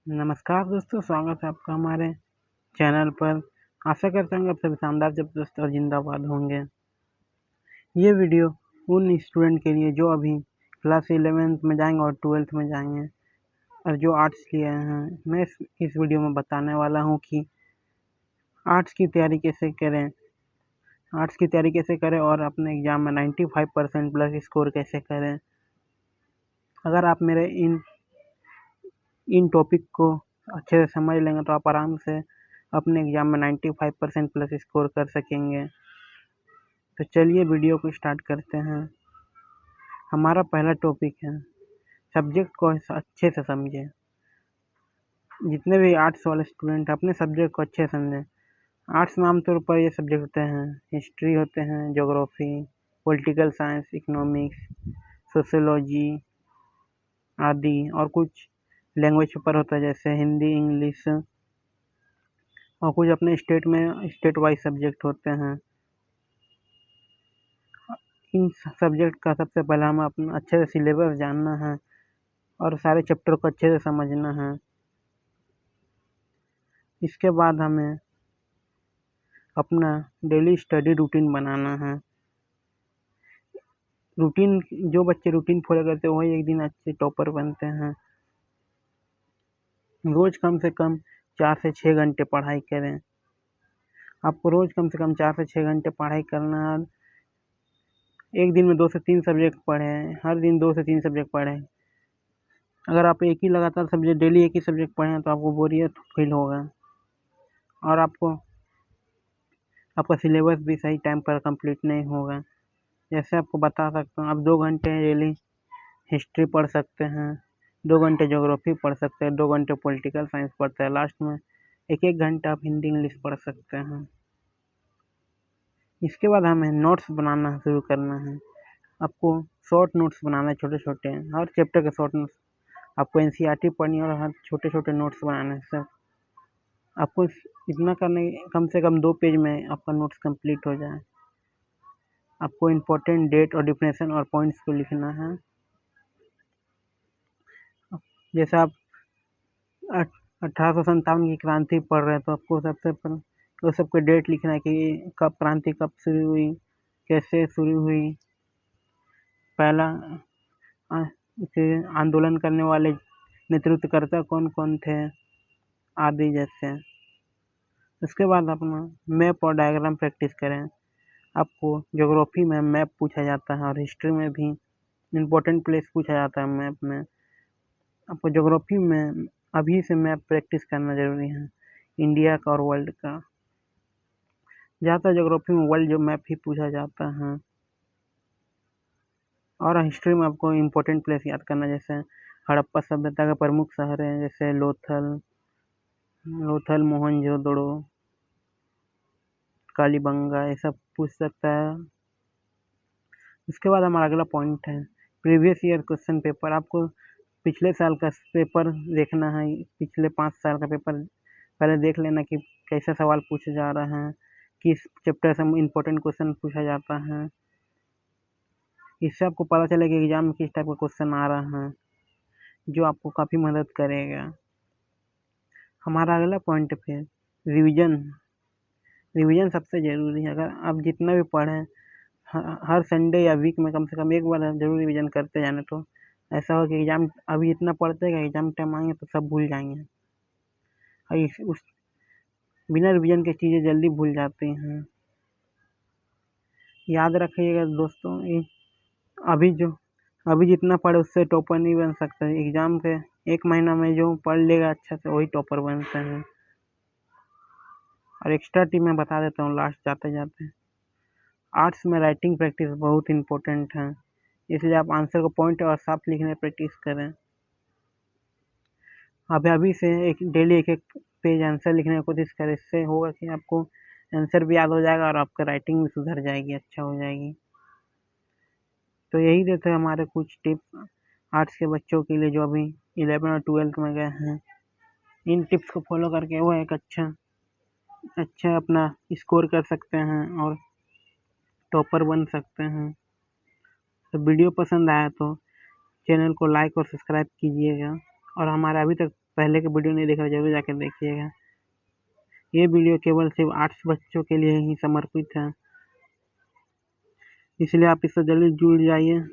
नमस्कार दोस्तों, स्वागत है आपका हमारे चैनल पर। आशा करता हूँ आप सभी शानदार, जबरदस्त और जिंदाबाद होंगे। ये वीडियो उन स्टूडेंट के लिए जो अभी क्लास 11th में जाएंगे और 12th में जाएंगे और जो आर्ट्स लिए हैं। मैं इस वीडियो में बताने वाला हूँ कि आर्ट्स की तैयारी कैसे करें और अपने एग्ज़ाम में 95% प्लस स्कोर कैसे करें। अगर आप मेरे इन टॉपिक को अच्छे से समझ लेंगे तो आप आराम से अपने एग्ज़ाम में 95% प्लस स्कोर कर सकेंगे। तो चलिए वीडियो को स्टार्ट करते हैं। हमारा पहला टॉपिक है, सब्जेक्ट को अच्छे से समझें। जितने भी आर्ट्स वाले स्टूडेंट अपने सब्जेक्ट को अच्छे से समझें। आर्ट्स में आमतौर पर ये सब्जेक्ट होते हैं, हिस्ट्री होते हैं, geography, political science, economics, sociology आदि, और कुछ लैंग्वेज पेपर होता है जैसे हिंदी, इंग्लिश, और कुछ अपने स्टेट वाइज सब्जेक्ट होते हैं। इन सब्जेक्ट का सबसे पहले हमें अपना अच्छे से सिलेबस जानना है और सारे चैप्टर को अच्छे से समझना है। इसके बाद हमें अपना डेली स्टडी रूटीन बनाना है। जो बच्चे रूटीन फॉलो करते हैं वही एक दिन अच्छे टॉपर बनते हैं। रोज कम से कम 4 से 6 घंटे पढ़ाई करें। आपको रोज कम से कम 4 से 6 घंटे पढ़ाई करना है। एक दिन में 2 से 3 सब्जेक्ट पढ़ें, हर दिन 2 से 3 सब्जेक्ट पढ़ें। अगर आप एक ही लगातार सब्जेक्ट डेली एक ही सब्जेक्ट पढ़ें तो आपको बोरियत फील होगा और आपका सिलेबस भी सही टाइम पर कंप्लीट नहीं होगा। जैसे आपको बता सकता हूँ, आप 2 घंटे डेली हिस्ट्री पढ़ सकते हैं, 2 घंटे ज्योग्राफी पढ़ सकते हैं, 2 घंटे पॉलिटिकल साइंस पढ़ते हैं, लास्ट में एक घंटा आप हिंदी इंग्लिश पढ़ सकते हैं। इसके बाद हमें नोट्स बनाना शुरू करना है। आपको शॉर्ट नोट्स बनाना है, छोटे छोटे, हर चैप्टर के शॉर्ट नोट्स। आपको एनसीईआरटी पढ़नी है और हर छोटे छोटे नोट्स बनाने हैं। सर आपको इतना करने, कम से कम 2 पेज में आपका नोट्स कंप्लीट हो जाए। आपको इम्पोर्टेंट डेट और डिफिनेशन और पॉइंट्स को लिखना है। जैसे आप 1857 की क्रांति पढ़ रहे हैं तो आपको सबसे पहले वो सबके डेट लिखना है कि कब क्रांति कब शुरू हुई, कैसे शुरू हुई, पहला आंदोलन करने वाले नेतृत्वकर्ता कौन कौन थे आदि जैसे। उसके बाद अपना मैप और डायग्राम प्रैक्टिस करें। आपको ज्योग्राफी में मैप पूछा जाता है और हिस्ट्री में भी इम्पोर्टेंट प्लेस पूछा जाता है मैप में। आपको ज्योग्राफी में अभी से मैप प्रैक्टिस करना ज़रूरी है, इंडिया का और वर्ल्ड का। ज़्यादातर ज्योग्राफी में वर्ल्ड जो मैप ही पूछा जाता है। और हिस्ट्री में आपको इम्पोर्टेंट प्लेस याद करना, जैसे हड़प्पा सभ्यता के प्रमुख शहर हैं जैसे लोथल, मोहनजोदड़ो, कालीबंगा, ये सब पूछ सकता है। उसके बाद हमारा अगला पॉइंट है प्रीवियस ईयर क्वेश्चन पेपर। आपको पिछले साल का पेपर देखना है, पिछले 5 साल का पेपर पहले देख लेना कि कैसे सवाल पूछे जा रहे हैं, किस चैप्टर से इम्पोर्टेंट क्वेश्चन पूछा जाता है। इससे आपको पता चलेगा कि एग्जाम में किस टाइप का क्वेश्चन आ रहा है, जो आपको काफ़ी मदद करेगा। हमारा अगला पॉइंट फिर रिवीजन सबसे ज़रूरी है। अगर आप जितना भी पढ़ें, हर संडे या वीक में कम से कम एक बार जरूर रिवीजन करते जाना, तो ऐसा हो कि एग्जाम अभी इतना पढ़ते गए, एग्जाम टाइम आएंगे तो सब भूल जाएंगे। और बिना रिवीजन की चीज़ें जल्दी भूल जाती हैं। याद रखिएगा दोस्तों, अभी जितना पढ़े उससे टॉपर नहीं बन सकता। एग्जाम के 1 महीना में जो पढ़ लेगा अच्छा से वही टॉपर बनते हैं। और एक्स्ट्रा टिप मैं बता देता हूँ लास्ट जाते जाते, आर्ट्स में राइटिंग प्रैक्टिस बहुत इम्पोर्टेंट है, इसलिए आप आंसर को पॉइंट और साफ लिखने की प्रैक्टिस करें। अभी से डेली एक पेज आंसर लिखने की कोशिश करें। इससे होगा कि आपको आंसर भी याद हो जाएगा और आपका राइटिंग भी सुधर जाएगी, अच्छा हो जाएगी। तो यही देते हैं हमारे कुछ टिप्स आर्ट्स के बच्चों के लिए जो अभी 11 और 12 में गए हैं। इन टिप्स को फॉलो करके वो एक अच्छा अपना स्कोर कर सकते हैं और टॉपर बन सकते हैं। तो वीडियो पसंद आया तो चैनल को लाइक और सब्सक्राइब कीजिएगा। और हमारे अभी तक पहले के वीडियो नहीं देखा जरूर जाकर देखिएगा। ये वीडियो केवल सिर्फ आर्ट्स बच्चों के लिए ही समर्पित है, इसलिए आप इससे जल्दी जुड़ जाइए।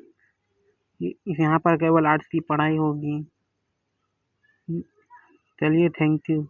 यहाँ पर केवल आर्ट्स की पढ़ाई होगी। चलिए, थैंक यू।